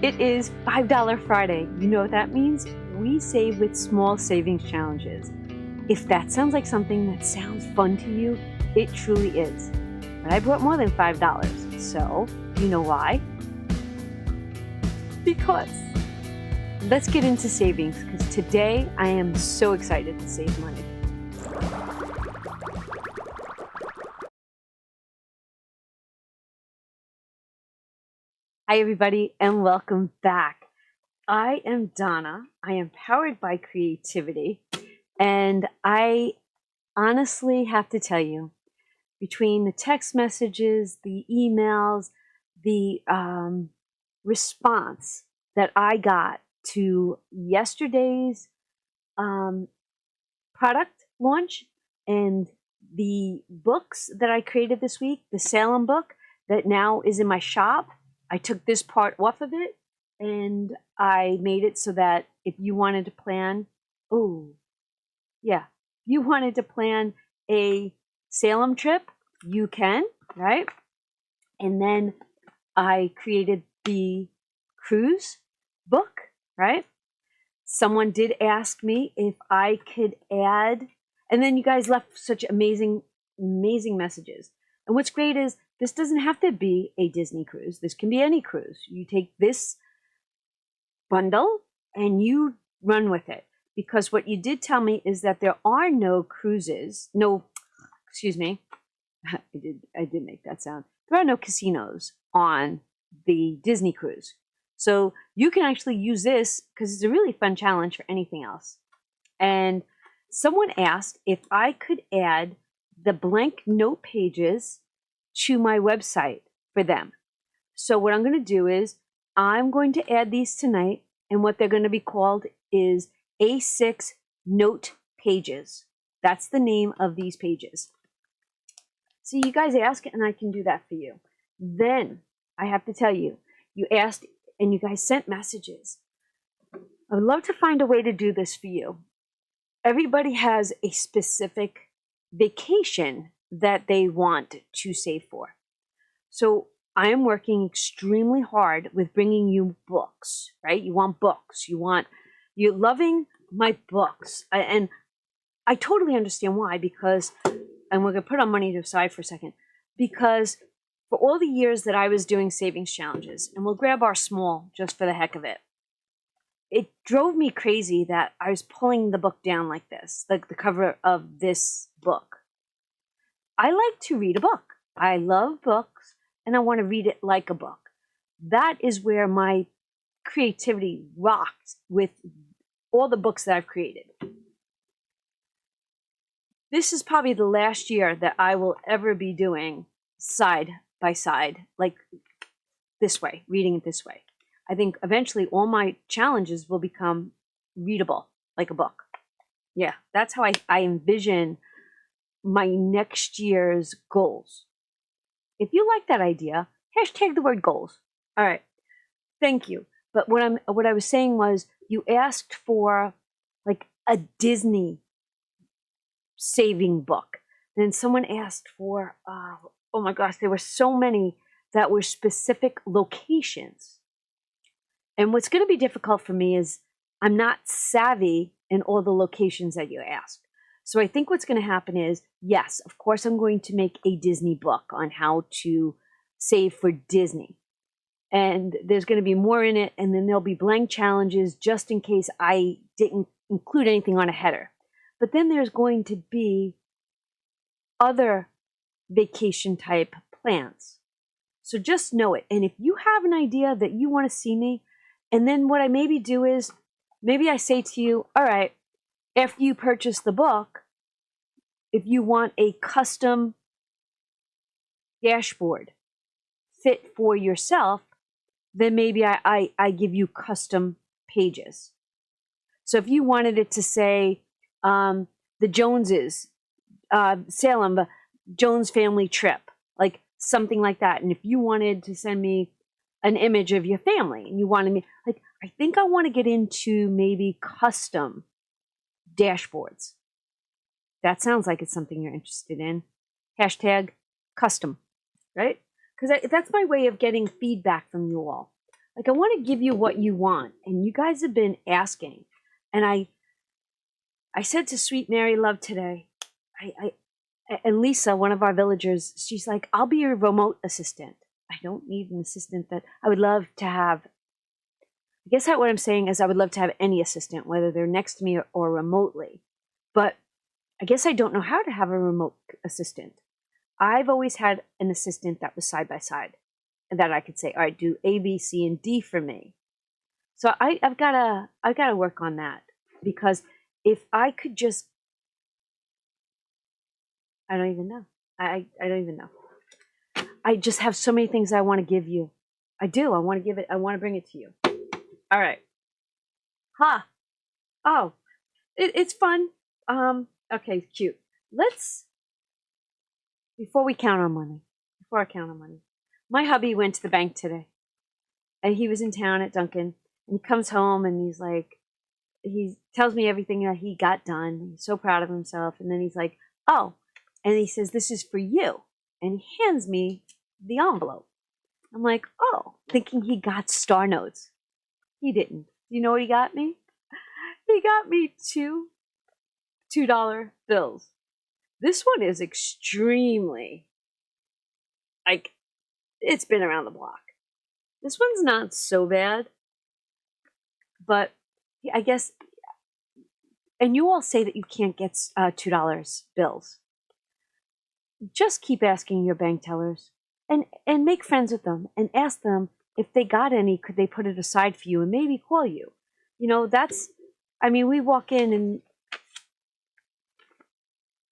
It is $5 Friday. You know what that means? We save with small savings challenges. If that sounds like something that sounds fun to you, it truly is. But I brought more than $5. So, you know why? Because. Let's get into savings, because today I am so excited to save money. Hi everybody, and welcome back. I am Donna. I am powered by creativity, and I honestly have to tell you, between the text messages, the emails, the response that I got to yesterday's product launch and the books that I created this week, the Salem book that now is in my shop, I took this part off of it and I made it so that if you wanted to plan, you wanted to plan a Salem trip, you can, right? And then I created the cruise book, right? Someone did ask me if I could add, and then you guys left such amazing messages. And what's great is this doesn't have to be a Disney cruise. This can be any cruise. You take this bundle and you run with it. Because what you did tell me is that there are no cruises, I did make that sound. There are no casinos on the Disney cruise. So you can actually use this because it's a really fun challenge for anything else. And someone asked if I could add the blank note pages to my website for them. So what I'm going to do is I'm going to add these tonight, and what they're going to be called is A6 note pages. That's the name of these pages. So you guys ask, and I can do that for you. Then I have to tell you, you asked and you guys sent messages. I would love to find a way to do this for you. Everybody has a specific vacation that they want to save for. So I am working extremely hard with bringing you books, right? You want books. You're loving my books. And I totally understand why, because, and we're going to put our money aside for a second, because for all the years that I was doing savings challenges, and we'll grab our small just for the heck of it, it drove me crazy that I was pulling the book down like this, like the cover of this book. I like to read a book. I love books, and I want to read it like a book. That is where my creativity rocked with all the books that I've created. This is probably the last year that I will ever be doing side by side, like this way, reading it this way. I think eventually all my challenges will become readable, like a book. Yeah, that's how I envision my next year's goals. If you like that idea, hashtag the word goals. All right, thank you. But what I was saying was, you asked for like a Disney saving book. Then someone asked for, oh my gosh, there were so many that were specific locations. And what's going to be difficult for me is I'm not savvy in all the locations that you asked. So I think what's going to happen is, yes, of course, I'm going to make a Disney book on how to save for Disney. And there's going to be more in it, and then there'll be blank challenges just in case I didn't include anything on a header. But then there's going to be other vacation type plans. So just know it. And if you have an idea that you want to see me, and then what I maybe do is, maybe I say to you, all right, after you purchase the book, if you want a custom dashboard fit for yourself, then maybe I give you custom pages. So if you wanted it to say the Joneses, Salem, Jones family trip, like something like that. And if you wanted to send me an image of your family and you wanted me, like, I think I want to get into maybe custom dashboards. That sounds like it's something you're interested in. Hashtag custom, right? Because that's my way of getting feedback from you all. Like, I want to give you what you want, and you guys have been asking. And I said to Sweet Mary Love today, and Lisa, one of our villagers, she's like, I'll be your remote assistant. I don't need an assistant that I would love to have. I guess what I'm saying is I would love to have any assistant, whether they're next to me or remotely. But I guess I don't know how to have a remote assistant. I've always had an assistant that was side by side, and that I could say, all right, do A, B, C, and D for me. So I've gotta work on that, because if I could just, I don't even know. I don't even know. I just have so many things I want to give you. I do. I want to give it. I want to bring it to you. All right. Ha. Oh, it's fun. Okay, cute. Let's, before I count on money, my hubby went to the bank today, and he was in town at Dunkin', and he comes home and he's like, he tells me everything that he got done. He's so proud of himself. And then he's like, oh, and he says, this is for you. And he hands me the envelope. I'm like, oh, thinking he got star notes. He didn't. You know what he got me? He got me $2 bills. This one is extremely, like, it's been around the block. This one's not so bad, but I guess, and you all say that you can't get $2 bills. Just keep asking your bank tellers, and make friends with them, and ask them if they got any, could they put it aside for you and maybe call you. You know, that's, I mean, we walk in and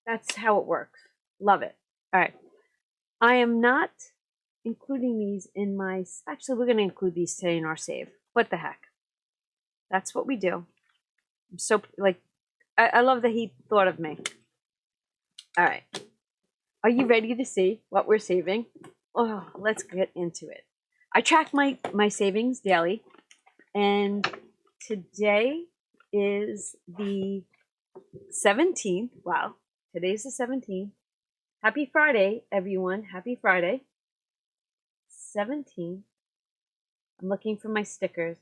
that's how it works. Love it. All right. I am not including these in my, actually, we're going to include these today in our save. What the heck? That's what we do. I'm so, like, I love that he thought of me. All right. Are you ready to see what we're saving? Oh, let's get into it. I track my savings daily, and today is the 17th. Wow, today's the 17th. Happy Friday, everyone. Happy Friday. 17th. I'm looking for my stickers,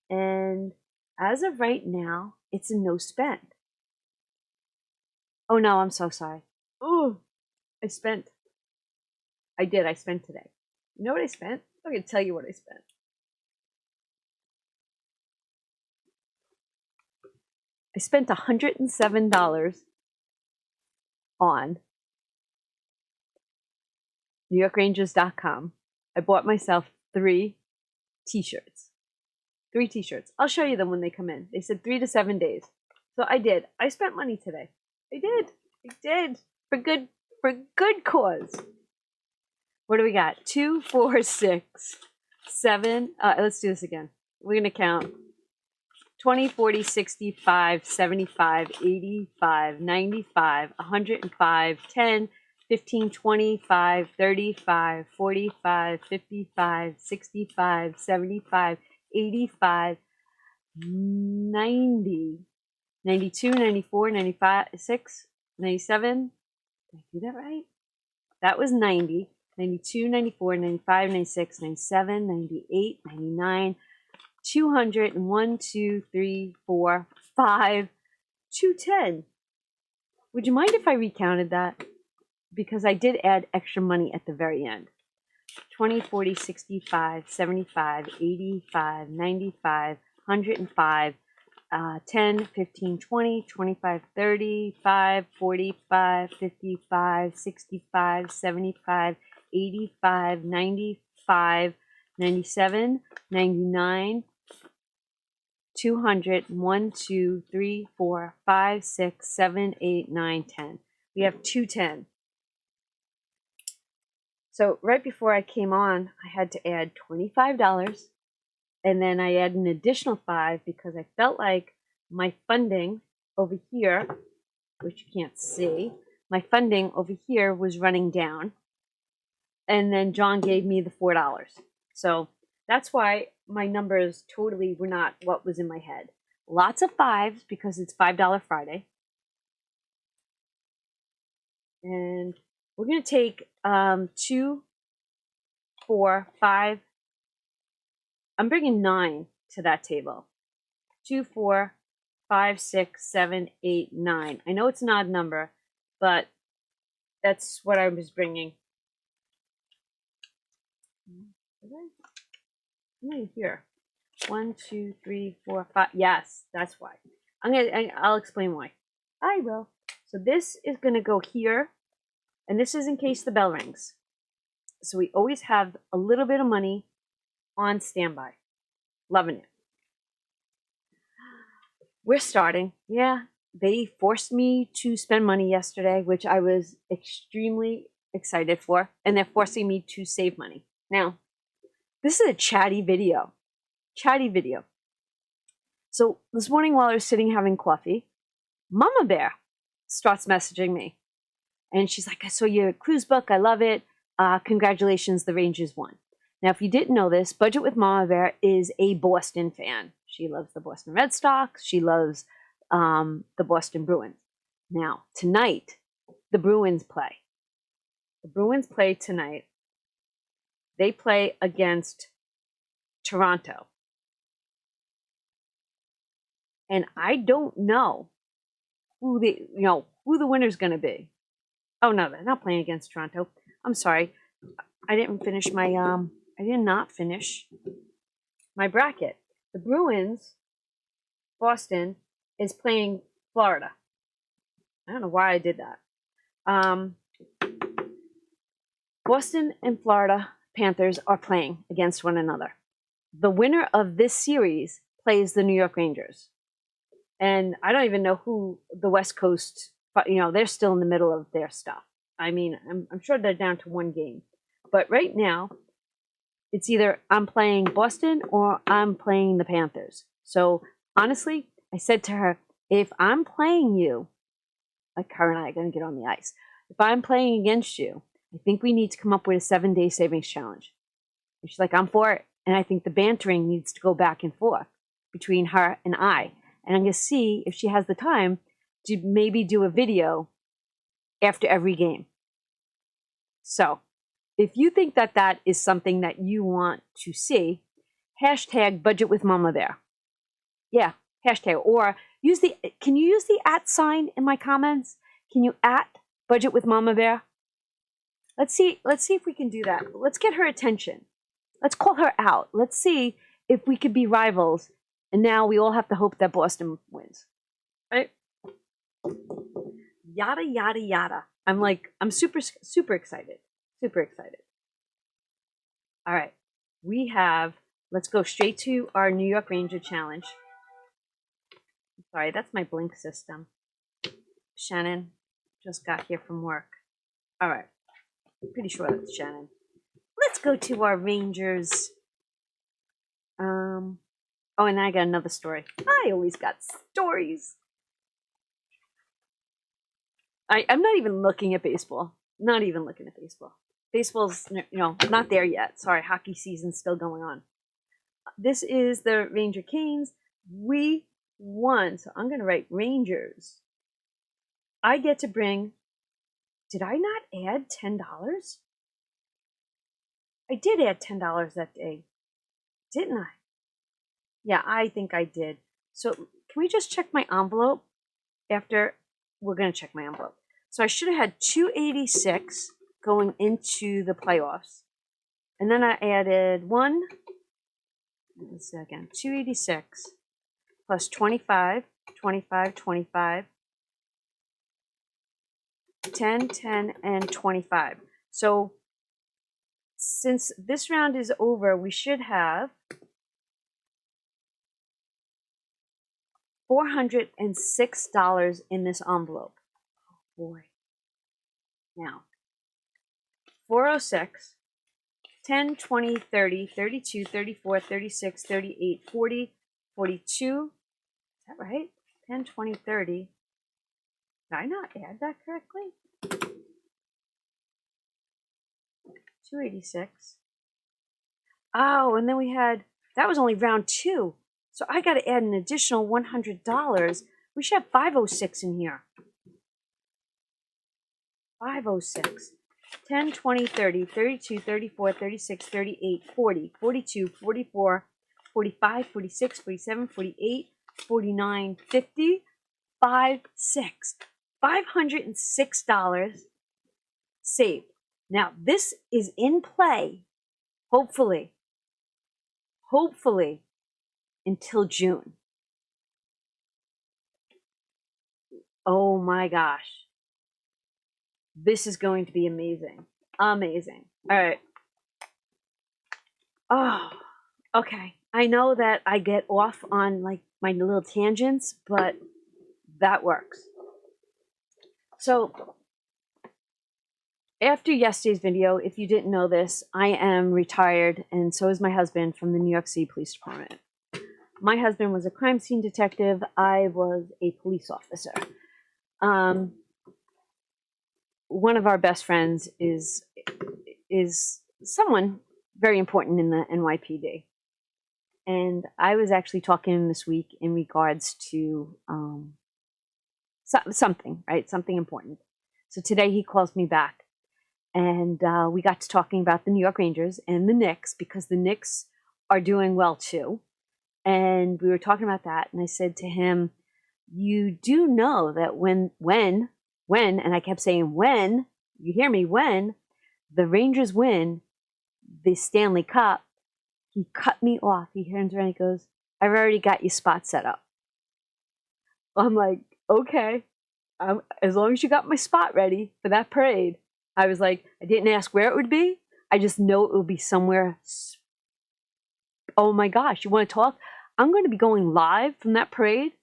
and as of right now, it's a no spend. Oh no, I'm so sorry. Oh, I spent today. You know what I spent? I'm going to tell you what I spent. I spent $107 on NewYorkRangers.com. I bought myself 3 t-shirts. 3 t-shirts. I'll show you them when they come in. They said 3 to 7 days. So I did. I spent money today. I did. For good cause. What do we got? 2, 4, 6, 7. Let's do this again. We're going to count 20, 40, 65, 75, 85, 95, 105, 10, 15, 25, 35, 45, 55, 65, 75, 85, 90, 92, 94, 95, 6, 97. Did I do that right? That was 90. 92, 94, 95, 96, 97, 98, 99, 200, 1, 2, 3, 4, 5, 210. Would you mind if I recounted that? Because I did add extra money at the very end. 20, 40, 65, 75, 85, 95, 105, 10, 15, 20, 25, 35, 45, 55, 65, 75, 85, 95, 97, 99, 200, 1, 2, 3, 4, 5, 6, 7, 8, 9, 10. We have 210. So right before I came on, I had to add $25. And then I add an additional 5 because I felt like my funding over here, which you can't see, my funding over here was running down. And then John gave me the $4. So that's why my numbers totally were not what was in my head. Lots of 5s because it's $5 Friday. And we're going to take 2, 4, 5. I'm bringing 9 to that table. 2, 4, 5, 6, 7, 8, 9. I know it's an odd number, but that's what I was bringing. I'm here. 1, 2, 3, 4, 5. Yes, that's why. I'll explain why. I will. So this is gonna go here, and this is in case the bell rings. So we always have a little bit of money on standby. Loving it. We're starting. Yeah, they forced me to spend money yesterday, which I was extremely excited for, and they're forcing me to save money. Now, this is a chatty video. Chatty video. So this morning while I was sitting having coffee, Mama Bear starts messaging me. And she's like, I saw your cruise book. I love it. Congratulations, the Rangers won. Now, if you didn't know this, Budget with Mama Bear is a Boston fan. She loves the Boston Red Sox. She loves the Boston Bruins. Now, tonight, the Bruins play. The Bruins play tonight. They play against Toronto. And I don't know who the winner's going to be. Oh no, they're not playing against Toronto. I'm sorry. I didn't finish my I did not finish my bracket. The Bruins, Boston, is playing Florida. I don't know why I did that. Boston and Florida Panthers are playing against one another. The winner of this series plays the New York Rangers. And I don't even know who the West Coast, but they're still in the middle of their stuff. I mean, I'm sure they're down to one game. But right now, it's either I'm playing Boston or I'm playing the Panthers. So honestly, I said to her, if I'm playing you, like her and I are going to get on the ice. If I'm playing against you, I think we need to come up with a 7-day savings challenge. And she's like, I'm for it. And I think the bantering needs to go back and forth between her and I. And I'm going to see if she has the time to maybe do a video after every game. So if you think that that is something that you want to see, hashtag Budget with Mama Bear. Yeah, hashtag. Or can you use the @ sign in my comments? Can you @ Budget with Mama Bear? Let's see if we can do that. Let's get her attention. Let's call her out. Let's see if we could be rivals. And now we all have to hope that Boston wins. Right? Yada, yada, yada. I'm super, super excited. Super excited. All right. Let's go straight to our New York Ranger challenge. Sorry, that's my blink system. Shannon just got here from work. All right. I'm pretty sure that's Shannon. Let's go to our Rangers. Oh, and I got another story. I always got stories. I'm not even looking at baseball. Not even looking at baseball. Baseball's, not there yet. Sorry, hockey season's still going on. This is the Ranger Canes. We won. So I'm going to write Rangers. I get to bring... Did I not add $10? I did add $10 that day. Didn't I? Yeah, I think I did. So can we just check my envelope after? We're going to check my envelope. So I should have had $286 going into the playoffs. And then I added let's see again, $286 plus 25, 25, 25, 10, 10, and 25. So since this round is over, we should have $406 in this envelope. Oh boy. Now, 406, 10, 20, 30, 32, 34, 36, 38, 40, 42. Is that right? 10, 20, 30. Did I not add that correctly? 286. Oh, and then that was only round 2. So I got to add an additional $100. We should have 506 in here. 506. 10, 20, 30, 32, 34, 36, 38, 40, 42, 44, 45, 46, 47, 48, 49, 50, 6. $506 saved. Now, this is in play, hopefully, until June. Oh my gosh. This is going to be amazing. Amazing. All right. Oh, okay. I know that I get off on like my little tangents, but that works. So after yesterday's video, if you didn't know this, I am retired, and so is my husband from the New York City Police Department. My husband was a crime scene detective. I was a police officer. One of our best friends is someone very important in the NYPD. And I was actually talking this week in regards to something, right? Something important. So today he calls me back, and we got to talking about the New York Rangers and the Knicks, because the Knicks are doing well too. And we were talking about that, and I said to him, you do know that when, and I kept saying when, you hear me, when the Rangers win the Stanley Cup, he cut me off. He turns around and he goes, I've already got your spot set up. I'm like, okay, as long as you got my spot ready for that parade. I was like, I didn't ask where it would be. I just know it will be somewhere. Oh my gosh, you want to talk? I'm going to be going live from that parade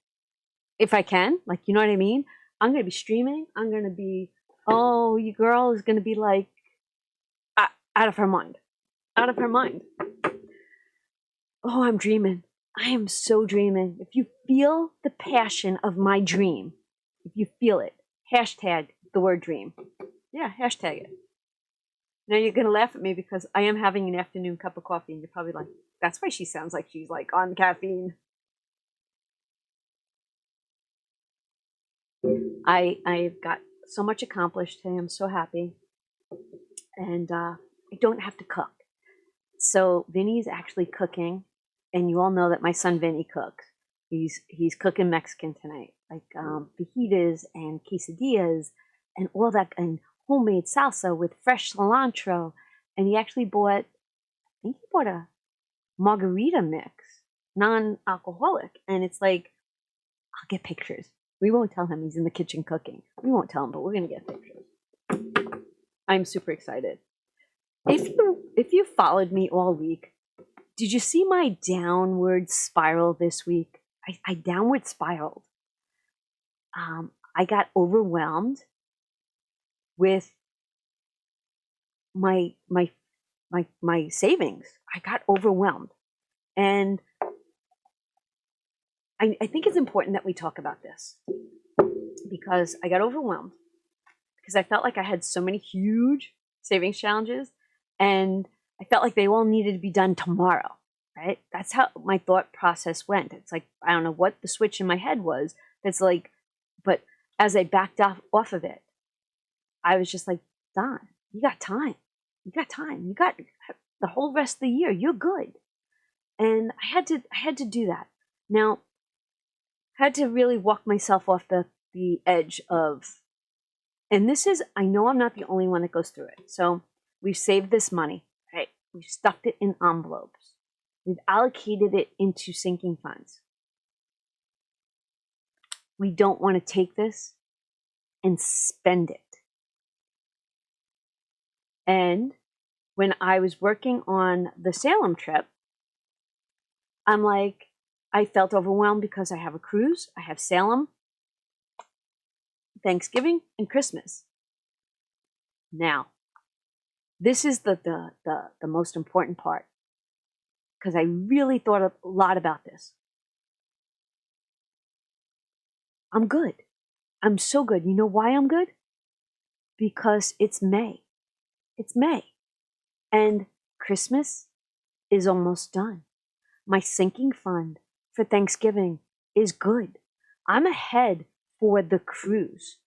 if I can. Like, you know what I mean? I'm going to be streaming. I'm going to be, oh, your girl is going to be like out of her mind. Out of her mind. Oh, I'm dreaming. I am so dreaming. If you feel the passion of my dream, if you feel it, hashtag the word dream. Yeah, hashtag it. Now you're going to laugh at me because I am having an afternoon cup of coffee, and you're probably like, that's why she sounds like she's like on caffeine. I've got so much accomplished today. I'm so happy. And I don't have to cook. So Vinny's actually cooking, and you all know that my son Vinny cooks. He's cooking Mexican tonight, like fajitas and quesadillas and all that, and homemade salsa with fresh cilantro. And he actually bought, I think he bought a margarita mix, non-alcoholic. And it's like, I'll get pictures. We won't tell him he's in the kitchen cooking. We won't tell him, but we're going to get pictures. I'm super excited. If you followed me all week, did you see my downward spiral this week? I downward spiraled. I got overwhelmed with my savings. I got overwhelmed. And I think it's important that we talk about this, because I got overwhelmed because I felt like I had so many huge savings challenges, and I felt like they all needed to be done tomorrow, right? That's how my thought process went. It's like, I don't know what the switch in my head was. That's like, but as I backed off of it, I was just like, Don, you got time. You got time. You got the whole rest of the year. You're good. And I had to do that. Now, I had to really walk myself off the edge of, and this is, I know I'm not the only one that goes through it. So we've saved this money, right? We've stuffed it in envelopes. We've allocated it into sinking funds. We don't want to take this and spend it. And when I was working on the Salem trip, I'm like, I felt overwhelmed because I have a cruise, I have Salem, Thanksgiving, and Christmas. Now, this is the most important part, because I really thought a lot about this. I'm good. I'm so good. You know why I'm good? Because it's May. It's May. And Christmas is almost done. My sinking fund for Thanksgiving is good. I'm ahead for the cruise,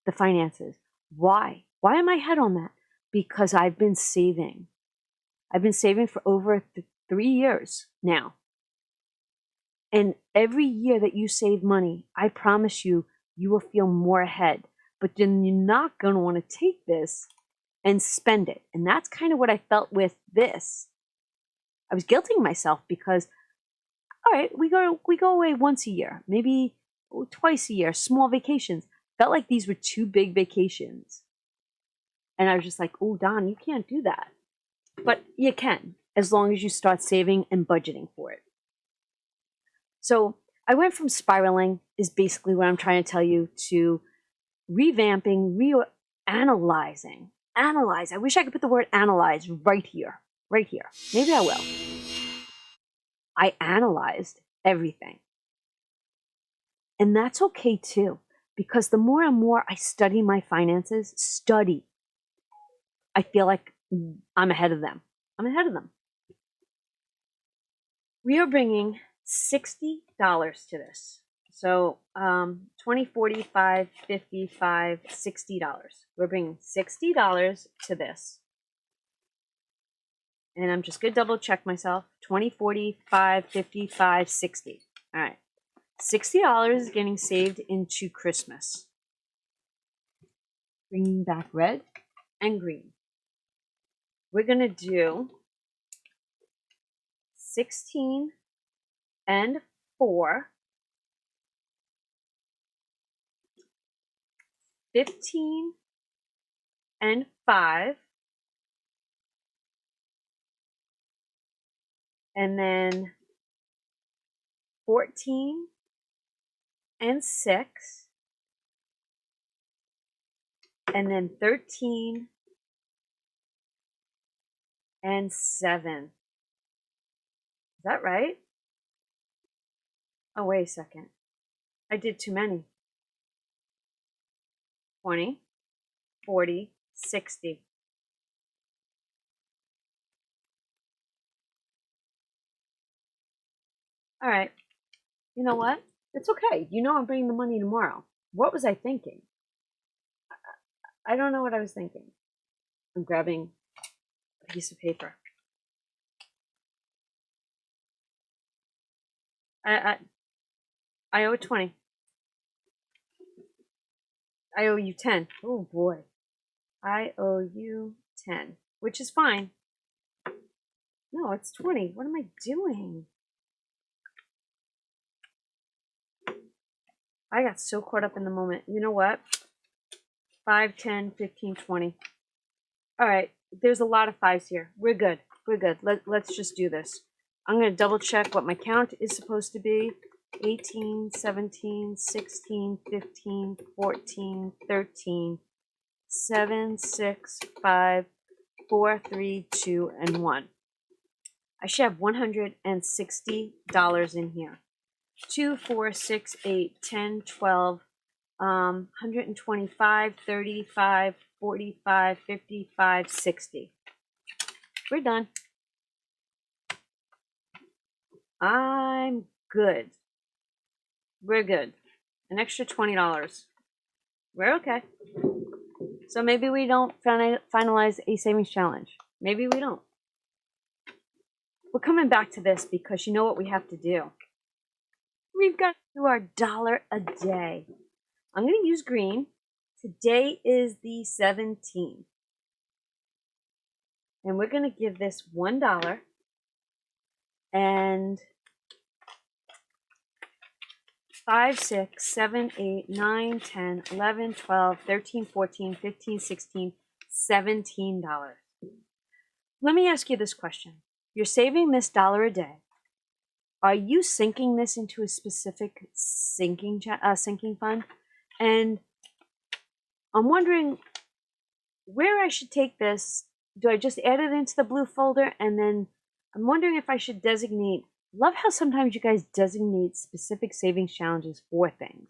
the finances. Why? Why am I ahead on that? Because I've been saving. I've been saving for over 3 years now. And every year that you save money, I promise you, you will feel more ahead. But then you're not going to want to take this and spend it. And that's kind of what I felt with this. I was guilting myself because, all right, we go away once a year, maybe twice a year, small vacations. Felt like these were 2 big vacations. And I was just like, oh, Don, you can't do that. But you can, as long as you start saving and budgeting for it. So I went from spiraling, is basically what I'm trying to tell you, to revamping, analyzing. Analyze. I wish I could put the word analyze right here. Right here. Maybe I will. I analyzed everything. And that's okay too, because the more and more I study my finances, I feel like I'm ahead of them. I'm ahead of them. We are bringing $60 to this. So 20, 45, 55, $60. We're bringing $60 to this. And I'm just going to double check myself. 20, 45, 55, 60. All right. $60 is getting saved into Christmas. Bringing back red and green. We're going to do 16 and 4, 15 and 5, and then 14 and 6, and then 13 and 7. Is that right? Oh, wait a second. I did too many. 20, 40, 60. All right. You know what? It's okay. You know I'm bringing the money tomorrow. What was I thinking? I don't know what I was thinking. I'm grabbing a piece of paper. I owe 20. I owe you 10. Oh boy. I owe you 10, which is fine. No, it's 20. What am I doing? I got so caught up in the moment. You know what? 5, 10, 15, 20. All right. There's a lot of 5s here. We're good. We're good. Let's just do this. I'm going to double check what my count is supposed to be. 18, 17, 16, 15, 14, 13, 7, 6, 5, 4, 3, 2, and 1. I should have $160 in here. 2, 4, 6, 8, 10, 12, 125, 35, 45, 55, 60. We're done. I'm good. We're good. An extra $20. We're okay. So maybe we don't finalize a savings challenge. Maybe we don't. We're coming back to this because you know what we have to do. We've got to do our dollar a day. I'm going to use green. Today is the 17th. And we're going to give this $1 and 5, 6, 7, 8, 9, 10, 11, 12, 13, 14, 15, 16, $17. Let me ask you this question. You're saving this $1 a day. Are you sinking this into a specific sinking fund? And I'm wondering where I should take this. Do I just add it into the blue folder? And then I'm wondering if I should designate. Love how sometimes you guys designate specific savings challenges for things.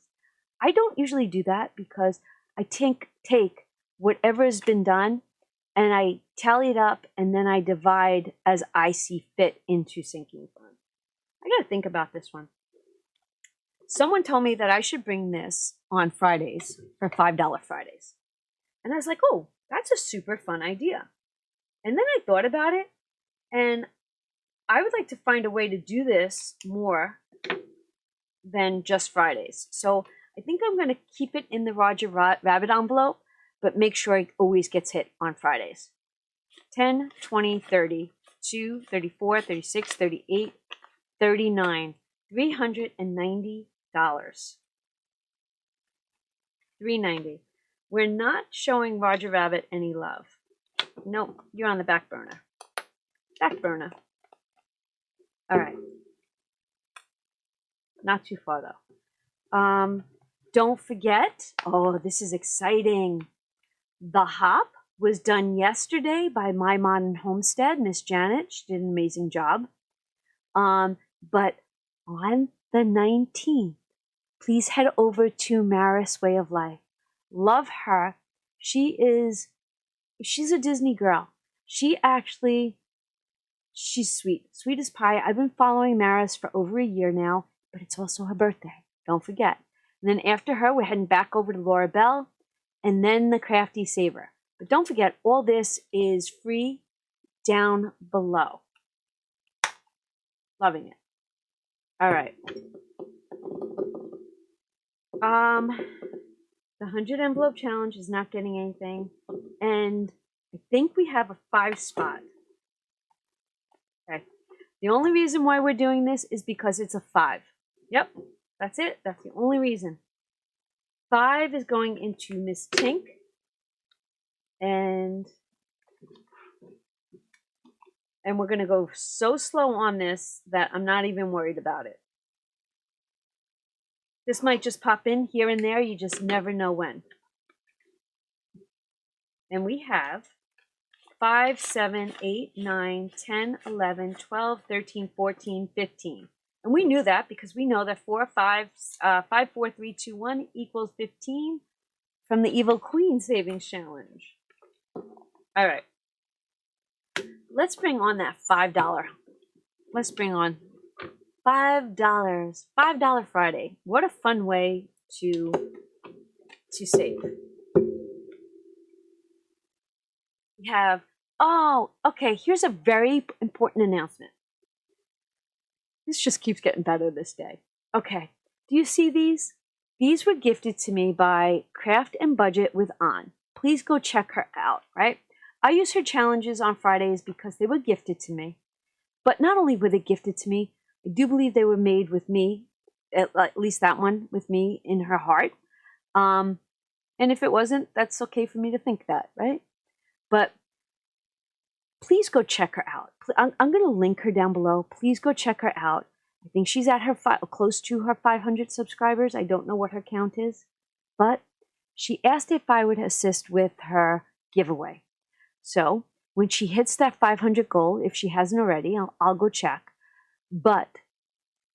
I don't usually do that because I take whatever has been done and I tally it up and then I divide as I see fit into sinking fund. I got to think about this one. Someone told me that I should bring this on Fridays for $5 Fridays. And I was like, oh, that's a super fun idea. And then I thought about it and I would like to find a way to do this more than just Fridays. So I think I'm going to keep it in the Roger Rabbit envelope, but make sure it always gets hit on Fridays. 10, 20, 30, 2, 34, 36, 38, 39, $390. $390. We're not showing Roger Rabbit any love. Nope, you're on the back burner. Back burner. All right. Not too far though. Don't forget, oh, this is exciting. The hop was done yesterday by My Modern Homestead, Miss Janet. She did an amazing job. But on the 19th, please head over to Maris Way of Life. Love her. She's a Disney girl. She's sweet. Sweet as pie. I've been following Maris for over a year now, but it's also her birthday. Don't forget. And then after her, we're heading back over to Laura Bell, and then the Crafty Saver. But don't forget, all this is free down below. Loving it. All right. The 100 envelope challenge is not getting anything, and I think we have a 5 spot. Okay. The only reason why we're doing this is because it's a 5. Yep, that's it. That's the only reason. 5 is going into Miss Tink, and we're going to go so slow on this that I'm not even worried about it. This might just pop in here and there. You just never know when. And we have 5, 7, 8, 9, 10, 11, 12, 13, 14, 15. And we knew that because we know that 5, 4, 3, 2, 1 equals 15 from the Evil Queen Savings Challenge. All right. Let's bring on that $5. Let's bring on $5. $5 Friday. What a fun way to save. We have, oh, okay, here's a very important announcement. This just keeps getting better this day. Okay, do you see these? These were gifted to me by Craft and Budget with An. Please go check her out, right? I use her challenges on Fridays because they were gifted to me. But not only were they gifted to me, I do believe they were made with me, at least that one, with me in her heart. And if it wasn't, that's okay for me to think that, right? But please go check her out. I'm going to link her down below. Please go check her out. I think she's at her close to her 500 subscribers. I don't know what her count is. But she asked if I would assist with her giveaway. So when she hits that 500 goal, if she hasn't already, I'll go check. But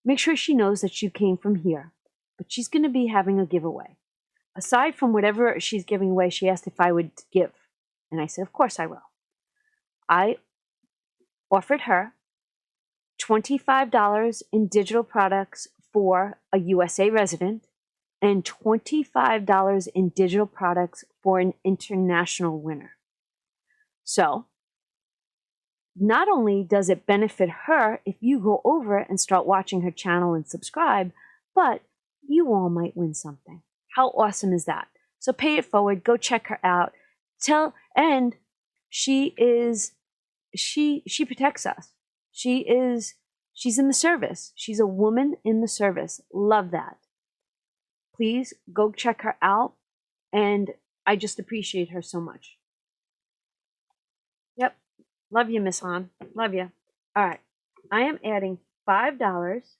make sure she knows that you came from here. But she's going to be having a giveaway. Aside from whatever she's giving away, she asked if I would give. And I said, of course I will. I offered her $25 in digital products for a USA resident and $25 in digital products for an international winner. So, not only does it benefit her if you go over and start watching her channel and subscribe, but you all might win something. How awesome is that? So pay it forward, go check her out. And she protects us. She's in the service. She's a woman in the service. Love that. Please go check her out, and I just appreciate her so much. Yep. Love you, Miss Han. Love you. All right. I am adding $5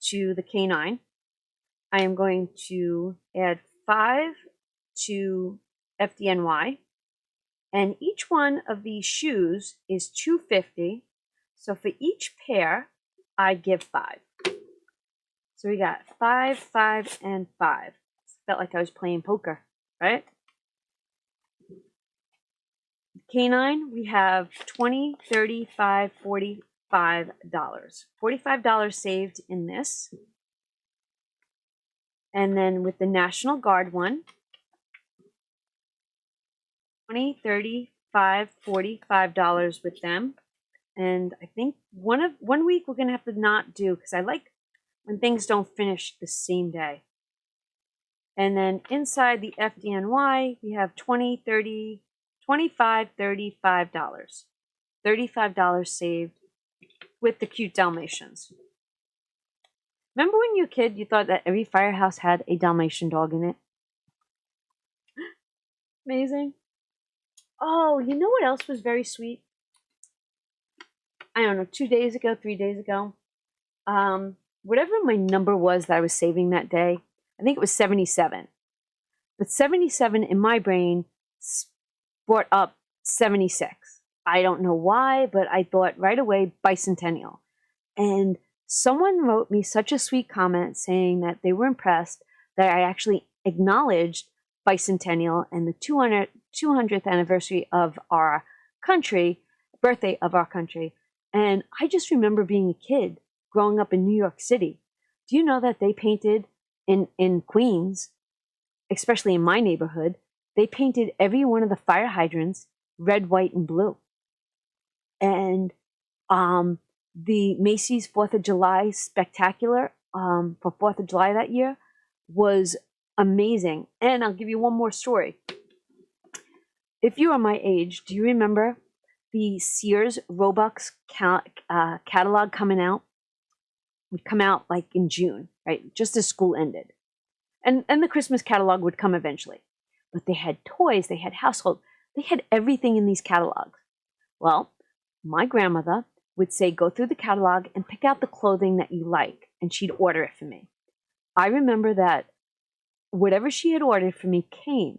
to the K9. I am going to add 5 to FDNY. And each one of these shoes is $2.50. So for each pair, I give 5. So we got 5, 5, and 5. Felt like I was playing poker, right? K9, we have $20, $35, $45. $45 saved in this. And then with the National Guard one, $20, $35, $45 with them. And I think one week we're gonna have to not do, because I like when things don't finish the same day. And then inside the FDNY, we have $20, $30, $25, $35. $35 saved with the cute Dalmatians. Remember when you were a kid, you thought that every firehouse had a Dalmatian dog in it? Amazing. Oh, you know what else was very sweet? I don't know, 2 days ago, 3 days ago. Whatever my number was that I was saving that day, I think it was 77. But 77 in my brain brought up 76. I don't know why, but I thought right away bicentennial. And someone wrote me such a sweet comment saying that they were impressed that I actually acknowledged bicentennial and the 200th anniversary of our country, birthday of our country. And I just remember being a kid growing up in New York City. Do you know that they painted in Queens, especially in my neighborhood, they painted every one of the fire hydrants red, white, and blue. And the Macy's 4th of July spectacular for 4th of July that year was amazing. And I'll give you one more story. If you are my age, do you remember the Sears Roebuck catalog coming out? Would come out like in June, right? Just as school ended. And the Christmas catalog would come eventually. But they had toys, they had household, they had everything in these catalogs. Well, my grandmother would say, go through the catalog and pick out the clothing that you like, and she'd order it for me. I remember that whatever she had ordered for me came.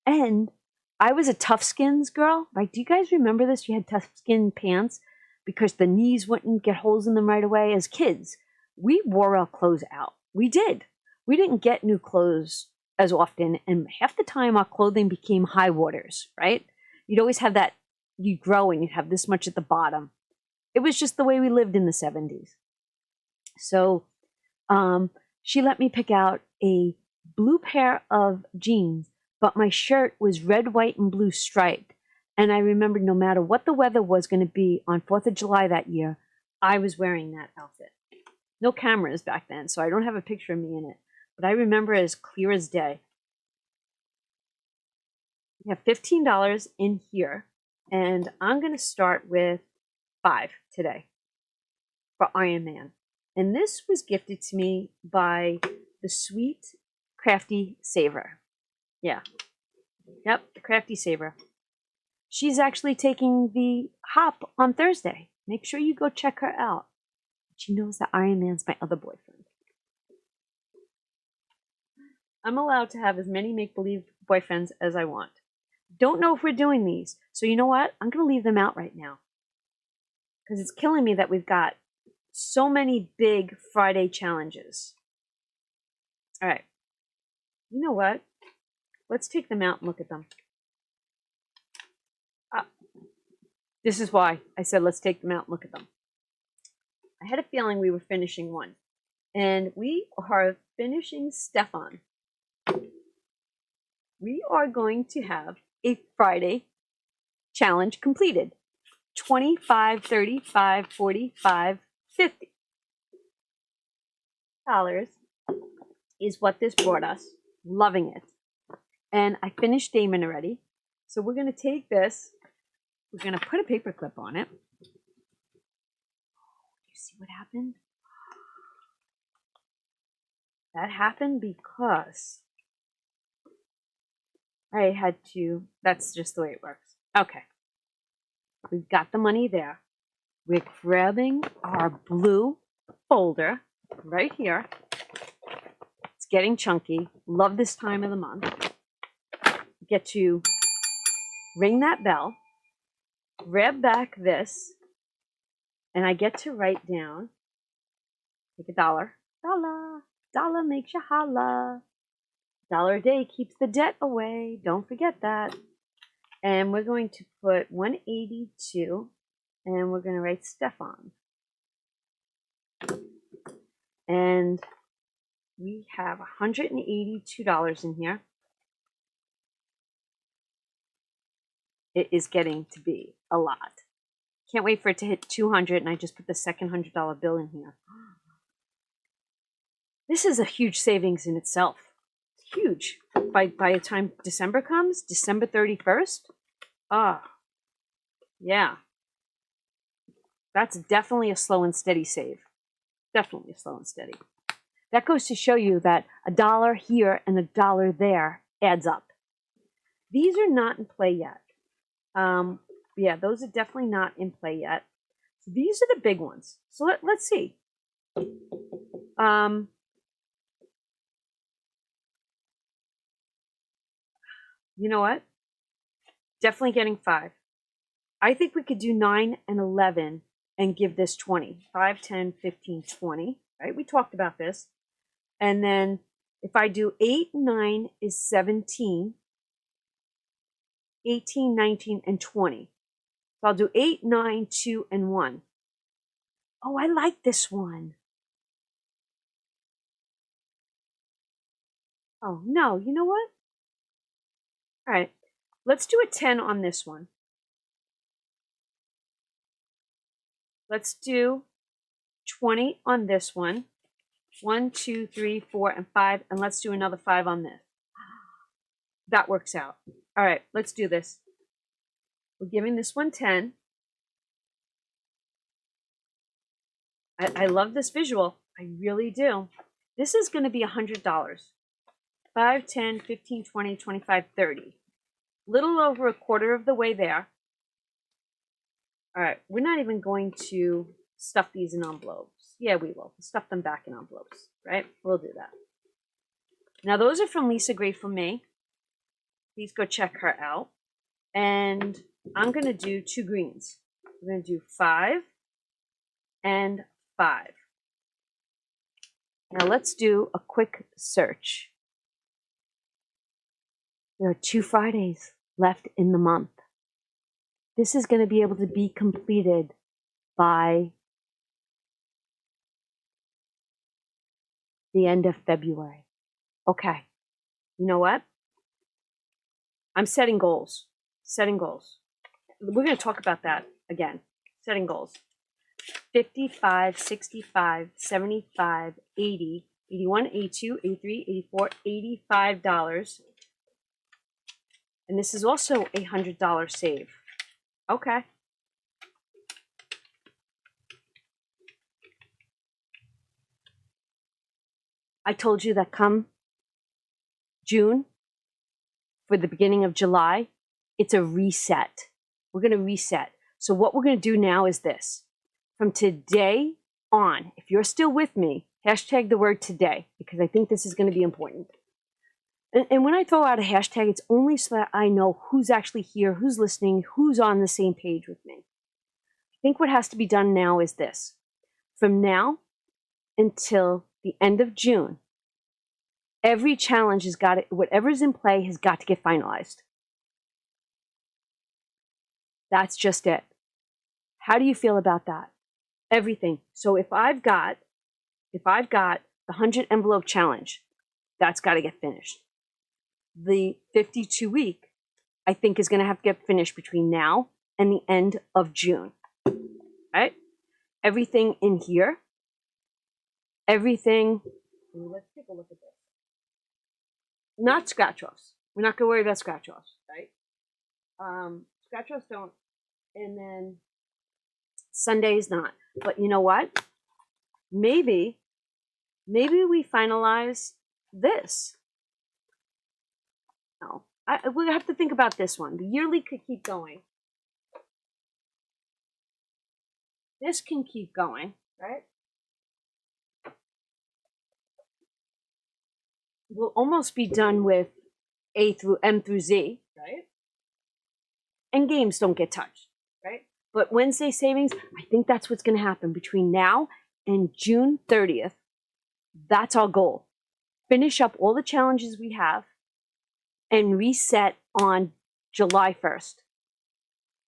And I was a Tough Skins girl, right? Do you guys remember this? You had Tough Skin pants because the knees wouldn't get holes in them right away. As kids, we wore our clothes out. We did. We didn't get new clothes as often, and half the time our clothing became high waters, right? You'd always have that, you'd grow and you'd have this much at the bottom. It was just the way we lived in the 70s. So she let me pick out a blue pair of jeans, but my shirt was red, white, and blue striped. And I remembered no matter what the weather was going to be on 4th of July that year, I was wearing that outfit. No cameras back then, so I don't have a picture of me in it. But I remember it as clear as day. We have $15 in here, and I'm going to start with 5 today for Iron Man. And this was gifted to me by the Sweet Crafty Saver. Yeah. Yep, the Crafty Saver. She's actually taking the hop on Thursday. Make sure you go check her out. She knows that Iron Man's my other boyfriend. I'm allowed to have as many make-believe boyfriends as I want. Don't know if we're doing these. So you know what? I'm going to leave them out right now. Because it's killing me that we've got so many big Friday challenges. All right. You know what? Let's take them out and look at them. This is why I said let's take them out and look at them. I had a feeling we were finishing one. And we are finishing Stefan. We are going to have a Friday challenge completed. 25, 35, 45, 50 dollars is what this brought us. Loving it. And I finished Damon already. So we're going to take this. We're going to put a paper clip on it. You see what happened? That happened because I had to, that's just the way it works. Okay. We've got the money there. We're grabbing our blue folder right here. It's getting chunky. Love this time of the month. Get to ring that bell, grab back this, and I get to write down, take $1. Dollar makes you holla. $1 a day keeps the debt away. Don't forget that. And we're going to put 182, and we're going to write Stefan. And we have $182 in here. It is getting to be a lot. Can't wait for it to hit 200, and I just put the second $100 bill in here. This is a huge savings in itself. It's huge. By the time December comes, December 31st, yeah. That's definitely a slow and steady save. Definitely a slow and steady. That goes to show you that $1 here and $1 there adds up. These are not in play yet. Yeah, those are definitely not in play yet. So these are the big ones. So let's see. You know what? Definitely getting 5. I think we could do 9 and 11 and give this 20. 5, 10, 15, 20. Right? We talked about this. And then if I do 8, 9 is 17. 18, 19, and 20. So I'll do 8, 9, 2, and 1. Oh, I like this one. Oh, no, you know what? All right, let's do a 10 on this one. Let's do 20 on this one. 1, 2, 3, 4, and 5. And let's do another 5 on this. That works out. All right, let's do this. We're giving this one 10. I love this visual. I really do. This is going to be $100. 5, 10, 15, 20, 25, 30. Little over a quarter of the way there. All right, we're not even going to stuff these in envelopes. Yeah, we will. Stuff them back in envelopes, right? We'll do that. Now, those are from Lisa Grateful Me. Please go check her out. And I'm going to do 2 greens. We're going to do 5 and 5. Now, let's do a quick search. There are 2 Fridays left in the month. This is going to be able to be completed by the end of February. Okay. You know what? I'm setting goals. Setting goals. We're going to talk about that again. Setting goals. 55, 65, 75, 80, 81, 82, 83, 84, $85. And this is also a $100 save. Okay. I told you that come June, for the beginning of July, it's a reset. We're going to reset. So what we're going to do now is this. From today on, if you're still with me, hashtag the word today, because I think this is going to be important. And when I throw out a hashtag, it's only so that I know who's actually here, who's listening, who's on the same page with me. I think what has to be done now is this. From now until the end of June, every challenge has got to, whatever's in play has got to get finalized. That's just it. How do you feel about that? Everything. So if I've got the 100 envelope challenge, that's got to get finished. The 52 week, I think, is going to have to get finished between now and the end of June. Right? Everything in here, everything. Let's take a look at this. Not scratch offs. We're not going to worry about scratch offs, right? Scratch offs don't. And then Sundays not. But you know what? Maybe we finalize this. No, we have to think about this one. The yearly could keep going. This can keep going, right? We'll almost be done with A through M through Z, right? And games don't get touched, right? But Wednesday savings, I think that's what's going to happen between now and June 30th. That's our goal. Finish up all the challenges we have and reset on July 1st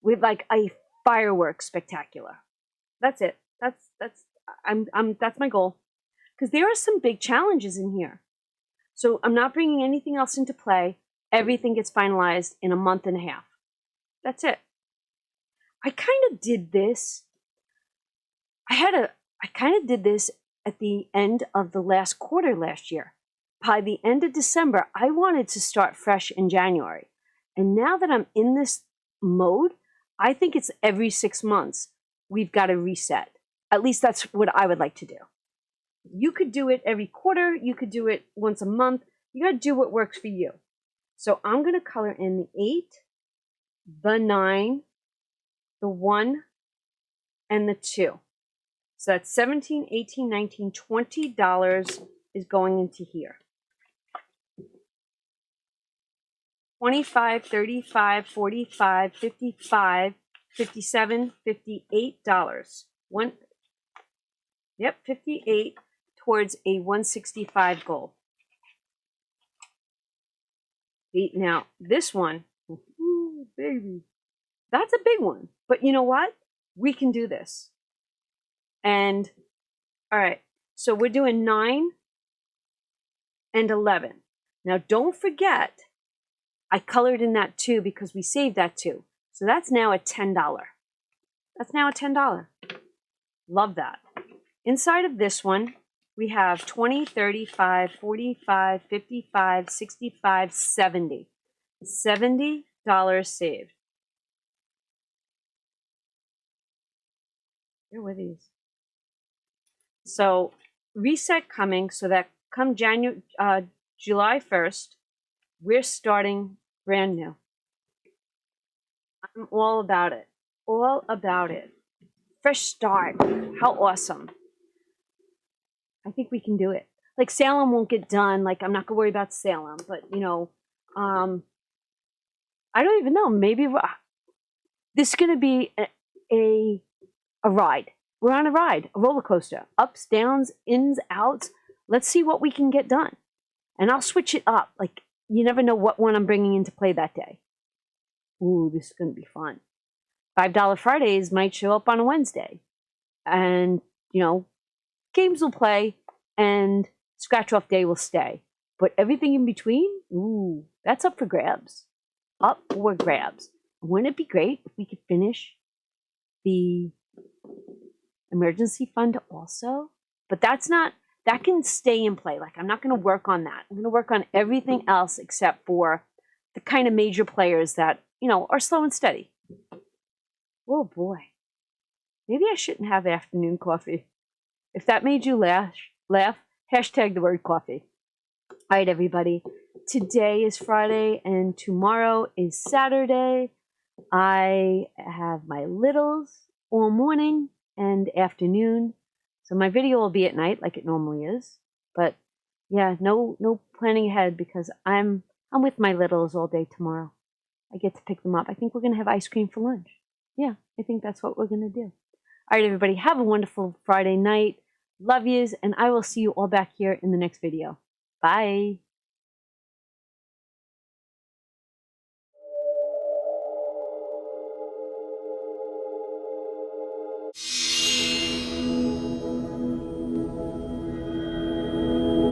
with like a fireworks spectacular. That's it. That's my goal. Because there are some big challenges in here. So I'm not bringing anything else into play. Everything gets finalized in a month and a half. That's it. I kind of did this. I kind of did this at the end of the last quarter last year. By the end of December, I wanted to start fresh in January. And now that I'm in this mode, I think it's every 6 months we've got to reset. At least that's what I would like to do. You could do it every quarter. You could do it once a month. You got to do what works for you. So I'm going to color in the 8, the 9, the 1, and the 2. So that's $17, $18, $19, $20 is going into here. $25, $35, $45, $55, $57, $58. Yep, 58 towards a 165 goal. Now, this one, ooh, baby, that's a big one. But you know what? We can do this. And, all right, so we're doing 9 and 11. Now, don't forget, I colored in that 2 because we saved that 2. So that's now a $10. That's now a $10. Love that. Inside of this one, we have 20, 35, 45, 55, 65, 70. $70 saved. Here were these. So reset coming, so that come July 1st, we're starting brand new. I'm all about it. All about it. Fresh start. How awesome. I think we can do it. Like Salem won't get done. Like I'm not gonna worry about Salem, but you know, I don't even know. Maybe this is gonna be a ride. We're on a ride, a roller coaster, ups, downs, ins, outs. Let's see what we can get done, and I'll switch it up. Like you never know what one I'm bringing into play that day. Ooh, this is gonna be fun. $5 Fridays might show up on a Wednesday, and you know. Games will play and scratch off day will stay. But everything in between, ooh, that's up for grabs. Up for grabs. Wouldn't it be great if we could finish the emergency fund also? But that's not, that can stay in play. Like I'm not going to work on that. I'm going to work on everything else except for the kind of major players that, you know, are slow and steady. Oh boy. Maybe I shouldn't have afternoon coffee. If that made you laugh, hashtag the word coffee. All right, everybody. Today is Friday and tomorrow is Saturday. I have my littles all morning and afternoon. So my video will be at night like it normally is. But yeah, no planning ahead because I'm with my littles all day tomorrow. I get to pick them up. I think we're going to have ice cream for lunch. Yeah, I think that's what we're going to do. All right, everybody, have a wonderful Friday night. Love yous, and I will see you all back here in the next video. Bye.